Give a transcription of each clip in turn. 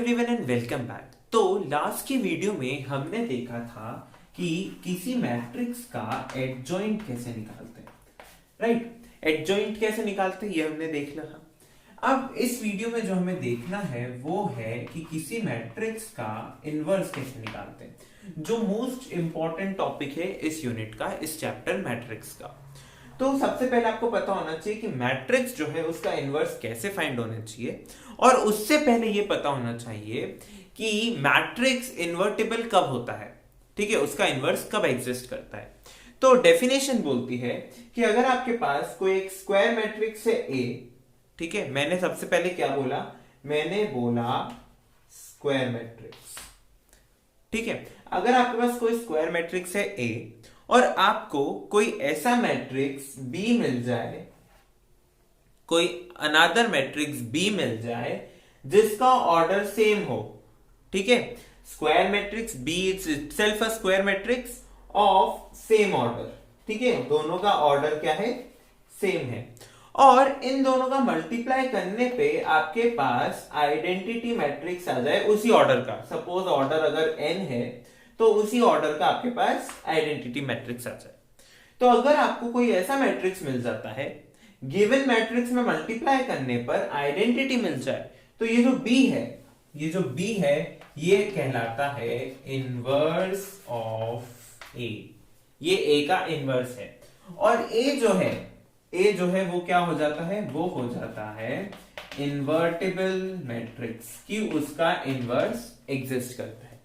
Everyone and welcome back. तो last की video में हमने देखा था कि किसी मैट्रिक्स का एडजॉइंट कैसे निकालते हैं, राइट। एडजॉइंट कैसे निकालते हैं ये हमने देख लिया। अब इस वीडियो में जो हमें देखना है वो है कि किसी मैट्रिक्स का इनवर्स कैसे निकालते हैं, जो मोस्ट इंपॉर्टेंट टॉपिक है इस यूनिट का, इस चैप्टर मैट्रिक्स का। तो सबसे पहले आपको पता होना चाहिए कि मैट्रिक्स जो है उसका इनवर्स कैसे फाइंड होना चाहिए, और उससे पहले ये पता होना चाहिए कि मैट्रिक्स इन्वर्टिबल कब होता है, ठीक है, उसका इनवर्स कब एग्जिस्ट करता है। तो डेफिनेशन बोलती है कि अगर आपके पास कोई एक स्क्वायर मैट्रिक्स है ए, ठीक है, मैंने सबसे पहले क्या बोला, मैंने बोला स्क्वायर मैट्रिक्स, ठीक है। अगर आपके पास कोई स्क्वायर मैट्रिक्स है ए और आपको कोई ऐसा मैट्रिक्स बी मिल जाए, कोई अनदर मैट्रिक्स बी मिल जाए जिसका ऑर्डर सेम हो, ठीक है, square matrix B is itself a square matrix of same order, ठीक है, दोनों का ऑर्डर क्या है, सेम है, और इन दोनों का मल्टीप्लाई करने पे आपके पास आइडेंटिटी मैट्रिक्स आ जाए उसी ऑर्डर का। सपोज ऑर्डर अगर n है तो उसी ऑर्डर का आपके पास आइडेंटिटी मैट्रिक्स आ जाए। तो अगर आपको कोई ऐसा मैट्रिक्स मिल जाता है, गिवन मैट्रिक्स में मल्टीप्लाई करने पर आइडेंटिटी मिल जाए, तो ये जो b है, ये जो b है ये कहलाता है इनवर्स ऑफ a। ये a का इनवर्स है, और a जो है वो क्या हो जाता है, वो हो जाता है इन्वर्टिबल मैट्रिक्स, कि उसका इनवर्स एग्जिस्ट करता है,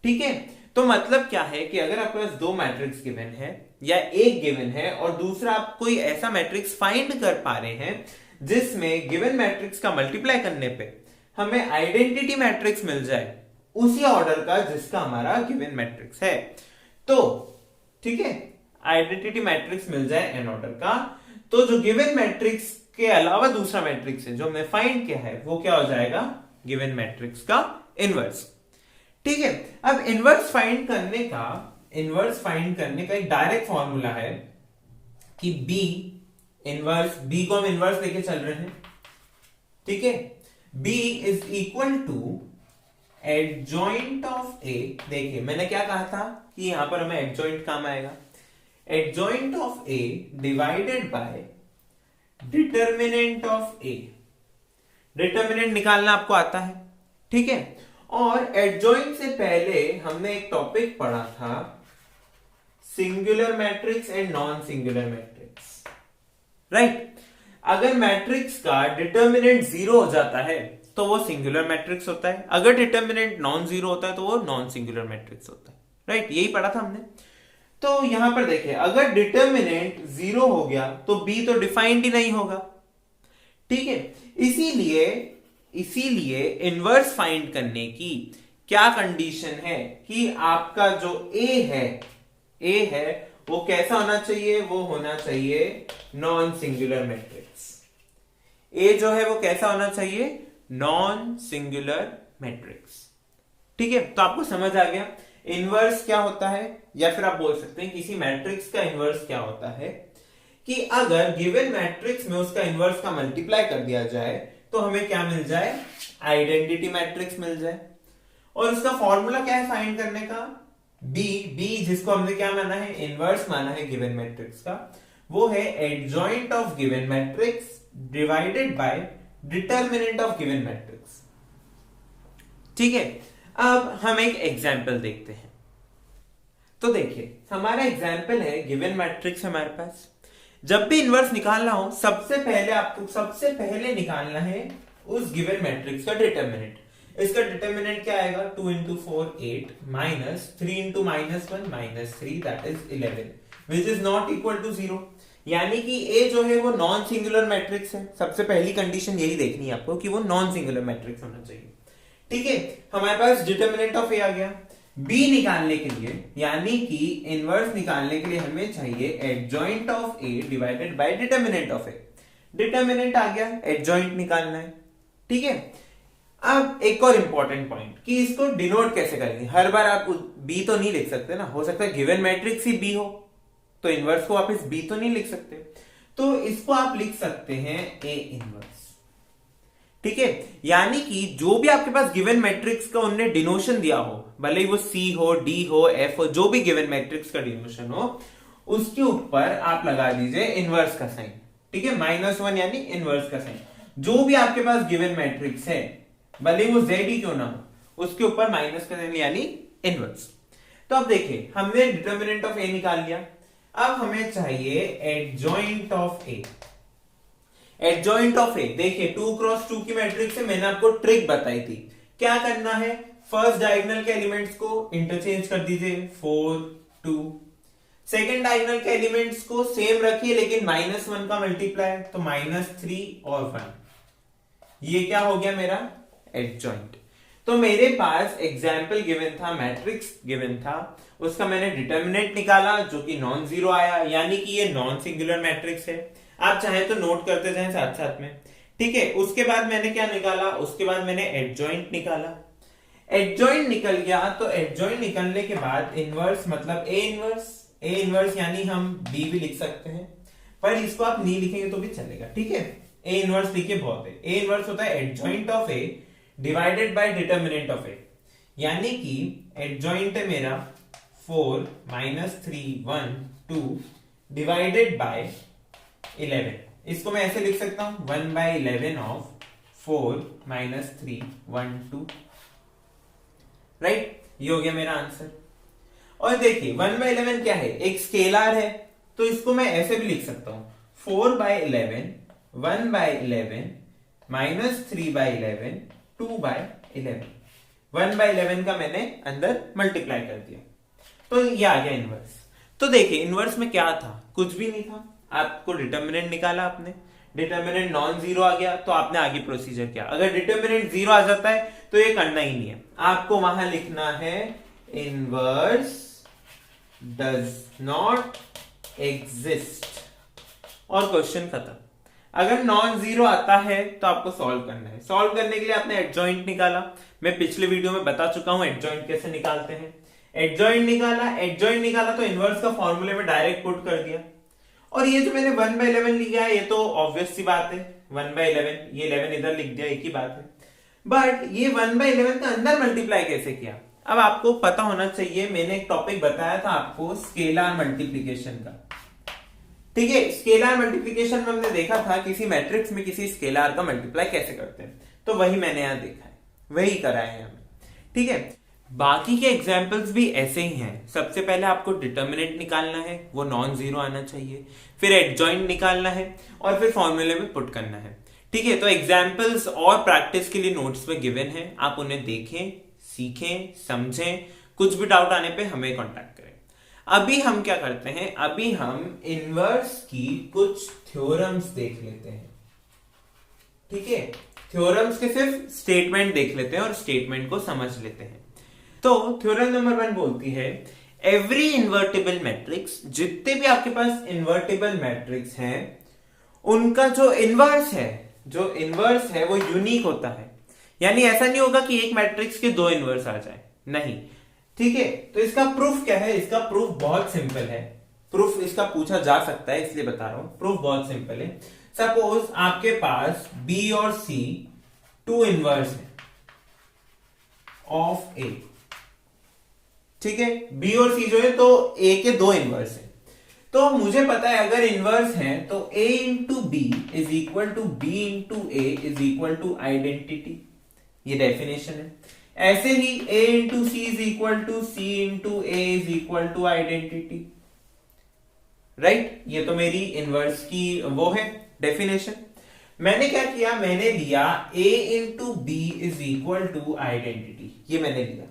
ठीक है। तो मतलब क्या है कि अगर आपके पास दो मैट्रिक्स गिवन है या एक गिवन है और दूसरा आप कोई ऐसा मैट्रिक्स फाइंड कर पा रहे हैं जिसमें गिवन मैट्रिक्स का मल्टीप्लाई करने पे हमें आइडेंटिटी मैट्रिक्स मिल जाए उसी ऑर्डर का जिसका हमारा गिवन मैट्रिक्स है, तो ठीक है, आइडेंटिटी मैट्रिक्स मिल जाए एन ऑर्डर का, तो जो गिवन मैट्रिक्स के अलावा दूसरा मैट्रिक्स है जो हमने फाइंड किया है वो क्या हो जाएगा, गिवन मैट्रिक्स का इनवर्स, ठीक है। अब इनवर्स फाइंड करने का एक डायरेक्ट फॉर्मूला है कि बी इनवर्स, बी को हम इनवर्स लेके चल रहे हैं, ठीक है, B is equal to adjoint of A. देखिए मैंने क्या कहा था कि यहां पर हमें एडजॉइंट काम आएगा, adjoint of A divided by determinant of A. Determinant निकालना आपको आता है, ठीक है, और एडजॉइंट से पहले हमने एक टॉपिक पढ़ा था singular matrix and non singular matrix, right. अगर मैट्रिक्स का डिटर्मिनेंट जीरो हो जाता है तो वो सिंगुलर मैट्रिक्स होता है, अगर डिटर्मिनेंट नॉन जीरो होता है तो वो नॉन सिंगुलर मैट्रिक्स होता है, राइट, यही पढ़ा था हमने। तो यहां पर देखिए अगर डिटर्मिनेंट जीरो हो गया तो बी तो डिफाइंड ही नहीं होगा, ठीक है। इसीलिए इनवर्स फाइंड करने की क्या कंडीशन है कि आपका जो ए है वो कैसा होना चाहिए, वो होना चाहिए नॉन सिंगुलर मैट्रिक्स। ए जो है वो कैसा होना चाहिए, नॉन सिंगुलर मैट्रिक्स, ठीक है। तो आपको समझ आ गया इनवर्स क्या होता है, या फिर आप बोल सकते हैं किसी मैट्रिक्स का इनवर्स क्या होता है, कि अगर गिवन मैट्रिक्स में उसका इनवर्स का मल्टीप्लाई कर दिया जाए तो हमें क्या मिल जाए, आइडेंटिटी मैट्रिक्स मिल जाए। और उसका फॉर्मूला क्या है फाइंड करने का, बी जिसको हमने क्या माना है, इनवर्स माना है गिवन मैट्रिक्स का, वो है adjoint of given matrix divided by determinant of given matrix, ठीक है। अब हम एक एग्जाम्पल देखते हैं। तो देखिए हमारा एग्जाम्पल है गिवन मैट्रिक्स हमारे पास, जब भी इनवर्स निकालना हो सबसे पहले निकालना है उस गिवन मैट्रिक्स का डिटर्मिनेंट। इसका डिटर्मिनेंट क्या आएगा, 2 into 4 8 minus 3 into -1 -3 that is 11 which is not equal to 0। यानी कि ए जो है वो नॉन सिंगुलर मैट्रिक्स है। सबसे पहली कंडीशन यही देखनी है आपको कि वो नॉन सिंगुलर मैट्रिक्स होना चाहिए, ठीक है। हमारे पास डिटर्मिनेंट ऑफ ए आ गया। बी निकालने के लिए, यानी कि इनवर्स निकालने के लिए हमें चाहिए adjoint of A divided by determinant of A. Determinant आ गया, एडजॉइंट निकालना है, ठीक है। अब एक और इंपॉर्टेंट पॉइंट कि इसको डिनोट कैसे करेंगे। हर बार आप बी तो नहीं लिख सकते ना, हो सकता है गिवन मैट्रिक्स ही बी हो, तो इनवर्स को आप इस बी तो नहीं लिख सकते, तो इसको आप लिख सकते हैं ए इनवर्स, ठीक है, यानी कि जो भी आपके पास गिवन मैट्रिक्स का उनने डिनोशन दिया हो, भले ही वो सी हो, डी हो, एफ हो, जो भी गिवन मैट्रिक्स का डिनोशन हो, उसके ऊपर आप लगा दीजिए इनवर्स का साइन। ठीक है, -1 यानी इनवर्स का साइन। जो भी आपके पास गिवन मैट्रिक्स है, भले ही वो जेड ही क्यों ना हो, उसके ऊपर माइनस का साइन यानी इनवर्स। तो अब देखिए, हमने डिटर्मिनेंट ऑफ ए निकाल लिया। अब हमें चाहिए adjoint of A. Adjoint of A, देखिए 2 क्रॉस 2 की मैट्रिक्स है, मैंने आपको ट्रिक बताई थी। क्या करना है, फर्स्ट डायगोनल के एलिमेंट्स को इंटरचेंज कर दीजिए, 4 2। सेकेंड डायगोनल के एलिमेंट्स को सेम रखिए, लेकिन -1 का मल्टीप्लाई, तो -3 और 1। ये क्या हो गया मेरा एडजॉइंट। तो मेरे पास एग्जाम्पल गिवन था, मैट्रिक्स गिवन था, उसका मैंने डिटर्मिनेंट निकाला जो कि नॉन जीरो आया, यानी कि ये नॉन सिंगुलर मैट्रिक्स है। आप चाहें तो नोट करते जाएं साथ साथ में। ठीक है, उसके बाद मैंने क्या निकाला, उसके बाद मैंने एडजॉइंट निकाला। एडजॉइंट निकल गया, तो एडजॉइंट निकलने के बाद इनवर्स मतलब ए इनवर्स। ए इनवर्स यानी हम बी भी लिख सकते हैं, पर इसको आप नहीं लिखेंगे तो भी चलेगा। ठीक है, ए इनवर्स लिखिए बहुत है। ए इनवर्स होता है adjoint of A divided by determinant of A, यानी कि एडजॉइंट है मेरा 4 -3 1 2 डिवाइडेड बाय 11। इसको मैं ऐसे लिख सकता हूं 1/11 ऑफ 4 -3 1 2। राइट, ये हो गया मेरा आंसर। और देखिए 1/11 क्या है, एक स्केलर है, तो इसको मैं ऐसे भी लिख सकता हूं 4/11 1/11 -3/11 2/11। 1/11 का मैंने अंदर मल्टीप्लाई कर दिया, तो ये आ गया इनवर्स। तो देखिए इनवर्स में क्या था, कुछ भी नहीं था। आपको डिटर्मिनेंट निकाला, आपने डिटर्मिनेंट नॉन जीरो आ गया, तो आपने आगे प्रोसीजर किया। अगर डिटर्मिनेंट जीरो आ जाता है तो ये करना ही नहीं है, आपको वहां लिखना है इनवर्स डज नॉट एग्जिस्ट, और क्वेश्चन खत्म। अगर नॉन जीरो आता है तो आपको सॉल्व करना है। सॉल्व करने के लिए आपने एडजॉइंट निकाला, मैं पिछले वीडियो में बता चुका हूं एडजॉइंट कैसे निकालते हैं। एडजॉइंट निकाला तो इनवर्स का फॉर्मूले में डायरेक्ट पुट कर दिया। और ये जो मैंने 1/11 लिखा है, ये तो ऑब्वियस सी बात है, 1/11, ये 11 इधर लिख दिया, एक ही बात है। बट ये 1/11 का अंदर मल्टीप्लाई कैसे किया, अब आपको पता होना चाहिए। मैंने एक टॉपिक बताया था आपको स्केलर मल्टीप्लीकेशन का। ठीक है, स्केलर मल्टीप्लीकेशन में हमने देखा था किसी मैट्रिक्स में किसी स्केलर का मल्टीप्लाई कैसे करते हैं, तो वही मैंने यहां देखा है, वही कराया है हमें। ठीक है, बाकी के एग्जाम्पल्स भी ऐसे ही हैं। सबसे पहले आपको डिटर्मिनेंट निकालना है, वो नॉन जीरो आना चाहिए, फिर एडजॉइंट निकालना है, और फिर फॉर्मूले में पुट करना है। ठीक है, तो एग्जाम्पल्स और प्रैक्टिस के लिए नोट्स में गिवन है, आप उन्हें देखें, सीखें, समझें। कुछ भी डाउट आने पे हमें कांटेक्ट करें। अभी हम क्या करते हैं, अभी हम इनवर्स की कुछ थ्योरम्स देख लेते हैं। ठीक है, थ्योरम्स के सिर्फ स्टेटमेंट देख लेते हैं और स्टेटमेंट को समझ लेते हैं। तो थ्योरम नंबर 1 बोलती है एवरी इन्वर्टिबल मैट्रिक्स, जितने भी आपके पास इन्वर्टिबल मैट्रिक्स हैं, उनका जो इनवर्स है वो यूनिक होता है। यानी ऐसा नहीं होगा कि एक मैट्रिक्स के 2 इनवर्स आ जाए, नहीं। ठीक है, तो इसका प्रूफ क्या है, इसका प्रूफ बहुत सिंपल है। प्रूफ इसका पूछा जा सकता है, इसलिए बता रहा हूं। प्रूफ बहुत सिंपल है। सपोज आपके पास बी और सी 2 इनवर्स है ऑफ ए। ठीक है, बी और सी जो है तो ए के 2 इनवर्स है। तो मुझे पता है अगर इनवर्स है तो a into B is equal to B into A is equal to identity, ये डेफिनेशन है। ऐसे ही a into C is equal to C into A is equal to identity. Right, ये तो मेरी इनवर्स की वो है डेफिनेशन। मैंने क्या किया, मैंने लिया a into B is equal to identity, ये मैंने लिया।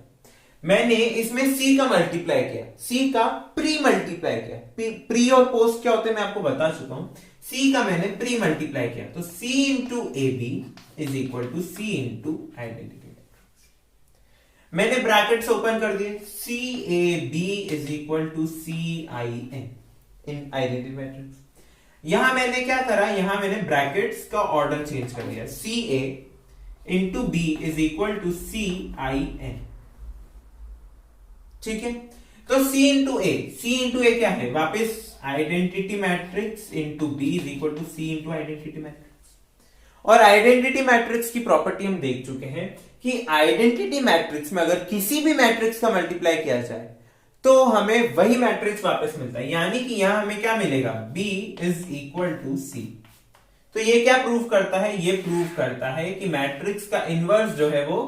मैंने इसमें c का मल्टीप्लाई किया, c का प्री मल्टीप्लाई किया। प्री और पोस्ट क्या होते हैं मैं आपको बता चुका हूं। c का मैंने प्री मल्टीप्लाई किया, तो c into A B is equal to C into identity. मैंने ब्रैकेट्स ओपन कर दिए, C A B is equal to C I N in identity matrix. यहां मैंने क्या करा, यहां मैंने ब्रैकेट्स का ऑर्डर चेंज कर दिया, C A into B is equal to C I N. ठीक है, तो C इंटू ए क्या है, वापस identity matrix into B is equal to C into identity matrix. और आइडेंटिटी मैट्रिक्स की प्रॉपर्टी हम देख चुके हैं कि आइडेंटिटी मैट्रिक्स में अगर किसी भी मैट्रिक्स का मल्टीप्लाई किया जाए तो हमें वही मैट्रिक्स वापस मिलता है, यानी कि यहां हमें क्या मिलेगा, B is equal to C। तो ये क्या प्रूव करता है, ये प्रूव करता है कि मैट्रिक्स का इनवर्स जो है वो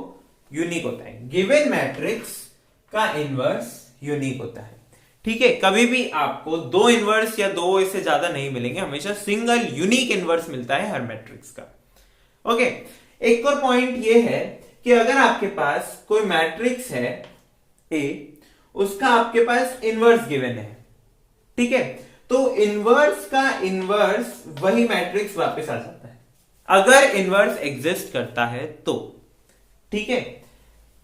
यूनिक होता है। गिवन मैट्रिक्स का इनवर्स यूनिक होता है। ठीक है, कभी भी आपको दो इनवर्स या दो इससे ज्यादा नहीं मिलेंगे, हमेशा सिंगल यूनिक इनवर्स मिलता है हर मैट्रिक्स का। ओके, एक और पॉइंट ये है कि अगर आपके पास कोई मैट्रिक्स है A, उसका आपके पास इनवर्स गिवन है, ठीक है, तो इनवर्स का इनवर्स वही मैट्रिक्स वापस आ जाता है अगर इनवर्स एग्जिस्ट करता है तो। ठीक है,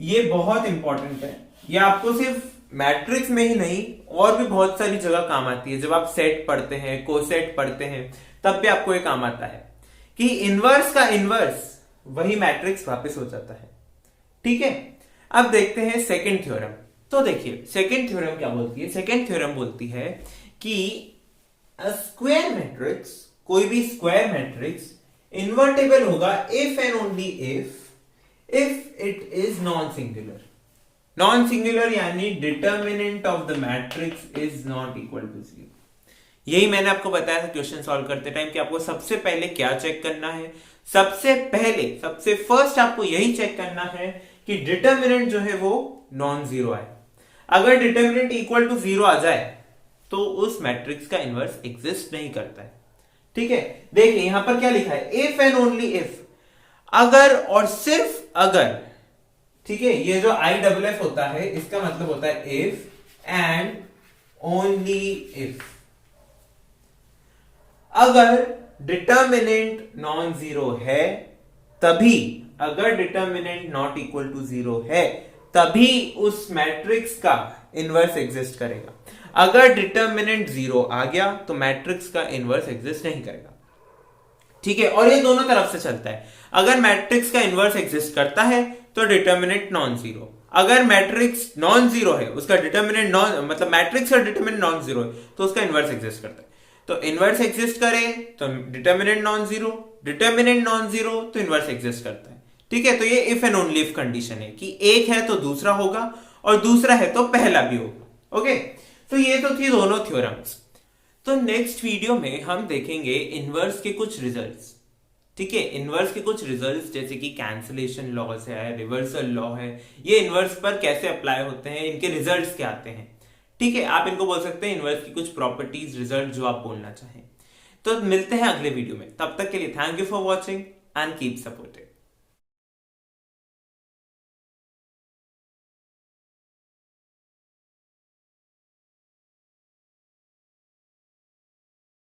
ये बहुत इंपॉर्टेंट है, ये आपको सिर्फ मैट्रिक्स में ही नहीं और भी बहुत सारी जगह काम आती है। जब आप सेट पढ़ते हैं, कोसेट पढ़ते हैं, तब भी आपको ये काम आता है कि इनवर्स का इनवर्स वही मैट्रिक्स वापस हो जाता है। ठीक है, अब देखते हैं सेकंड थ्योरम। तो देखिए सेकंड थ्योरम क्या बोलती है, सेकंड थ्योरम बोलती है कि स्क्वायर मैट्रिक्स, कोई भी स्क्वायर मैट्रिक्स इन्वर्टेबल होगा if and only if it is non singular. Non singular यानी determinant of the matrix is not equal to 0। यही मैंने आपको बताया था क्वेश्चन सॉल्व करते टाइम कि आपको सबसे पहले क्या चेक करना है, सबसे फर्स्ट आपको यही चेक करना है कि डिटर्मिनेंट जो है वो नॉन जीरो आए। अगर डिटर्मिनेंट इक्वल टू 0 आ जाए तो उस मैट्रिक्स का इनवर्स एग्जिस्ट नहीं करता है। ठीक है, देखिए यहां पर क्या लिखा है, इफ एंड ओनली इफ, अगर और सिर्फ अगर। ठीक है, ये जो IFF होता है इसका मतलब होता है इफ एंड ओनली इफ। अगर डिटर्मिनेंट नॉन जीरो है तभी, अगर डिटर्मिनेंट नॉट इक्वल टू 0 है तभी उस मैट्रिक्स का इनवर्स एग्जिस्ट करेगा। अगर डिटर्मिनेंट 0 आ गया तो मैट्रिक्स का इनवर्स एग्जिस्ट नहीं करेगा। ठीक है, और ये दोनों तरफ से चलता है। अगर मैट्रिक्स का इनवर्स एग्जिस्ट करता है तो डिटर्मिनेंट नॉन जीरो, अगर मैट्रिक्स नॉन जीरो है, उसका डिटर्मिनेंट नॉन, मतलब मैट्रिक्स का डिटर्मिनेंट नॉन जीरो है तो उसका इनवर्स एग्जिस्ट करता है। तो इनवर्स एग्जिस्ट करे तो determinant non zero, determinant non zero तो इनवर्स एग्जिस्ट करता है। ठीक है, तो ये if and only if condition है कि एक है तो दूसरा होगा और दूसरा है तो पहला भी होगा। ओके, तो ये तो थी दोनों थ्योरम्स। तो नेक्स्ट वीडियो में हम देखेंगे इनवर्स के कुछ रिजल्ट्स। ठीक है, इनवर्स के कुछ रिजल्ट्स जैसे कि कैंसलेशन लॉज है, रिवर्सल लॉ है, ये इनवर्स पर कैसे अप्लाई होते हैं, इनके रिजल्ट्स क्या आते हैं। ठीक है, आप इनको बोल सकते हैं इनवर्स की कुछ प्रॉपर्टीज, रिजल्ट जो आप बोलना चाहें। तो मिलते हैं अगले वीडियो में, तब तक के लिए thank you for watching and keep supporting.